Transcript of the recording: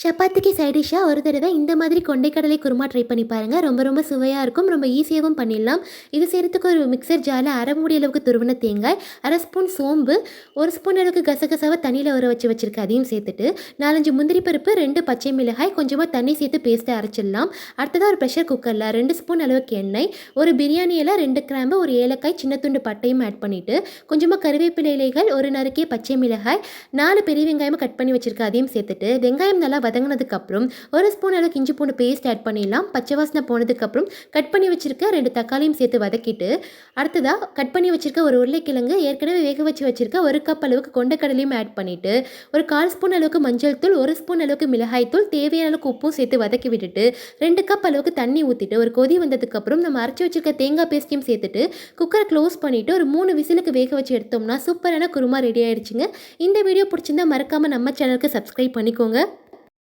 சப்பாத்திக்கு சைட் டிஷ்ஷாக ஒரு தடவை இந்த மாதிரி கொண்டைக்கடலை குருமா ட்ரை பண்ணி பாருங்கள். ரொம்ப ரொம்ப சுவையாக இருக்கும். ரொம்ப ஈஸியாகவும் பண்ணிடலாம். இது செய்கிறதுக்கு ஒரு மிக்சர் ஜாரில் அரை மூடி அளவுக்கு துருவின தேங்காய், அரை ஸ்பூன் சோம்பு, ஒரு ஸ்பூன் அளவுக்கு கசகசாவை தண்ணியில் ஊற வச்சுருக்கேன். அதையும் சேர்த்துட்டு 4-5 முந்திரி பருப்பு, 2 பச்சை மிளகாய், கொஞ்சமாக தண்ணி சேர்த்து பேஸ்ட்டை அரைச்சிடலாம். அடுத்ததாக ஒரு ப்ரெஷர் குக்கரில் 2 ஸ்பூன் அளவுக்கு எண்ணெய், ஒரு பிரியாணி இலை, 2 கிராம்பு, ஒரு ஏலக்காய், சின்ன துண்டு பட்டையும் ஆட் பண்ணிவிட்டு கொஞ்சமாக கருவேப்பிலை இலைகள், ஒரு நறுக்கிய பச்சை மிளகாய், 4 பெரிய வெங்காயமாக கட் பண்ணி வச்சுருக்கேன். அதையும் சேர்த்துட்டு வெங்காயம் நல்லா வதங்கினதுக்கப்புறம் ஒரு ஸ்பூன் அளவுக்கு இஞ்சி பூண்டு பேஸ்ட் ஆட் பண்ணிடலாம். பச்சை வாசனை போனதுக்கப்புறம் கட் பண்ணி வச்சுருக்க 2 தக்காளியும் சேர்த்து வதக்கிட்டு அடுத்ததாக கட் பண்ணி வச்சுருக்க ஒரு உருளைக்கிழங்கு, ஏற்கனவே வேக வச்சுருக்க 1 கப் அளவுக்கு கொண்டைக்கடலையும் ஆட் பண்ணிவிட்டு ஒரு 1/4 ஸ்பூன் அளவுக்கு மஞ்சள் தூள், 1 ஸ்பூன் அளவுக்கு மிளகாய் தூள், தேவையான அளவுக்கு உப்பும் சேர்த்து வதக்கி விட்டுட்டு 2 கப் அளவுக்கு தண்ணி ஊற்றிட்டு ஒரு கொதி வந்ததுக்கப்புறம் நம்ம அரைச்சி வச்சுருக்க தேங்காய் பேஸ்ட்டையும் சேர்த்துட்டு குக்கரை க்ளோஸ் பண்ணிவிட்டு ஒரு 3 விசிலுக்கு வேக வச்சு எடுத்தோம்னா சூப்பரான குருமா ரெடி ஆயிடுச்சுங்க. இந்த வீடியோ பிடிச்சிருந்தா மறக்காமல் நம்ம சேனலுக்கு சப்ஸ்கிரைப் பண்ணிக்கோங்க.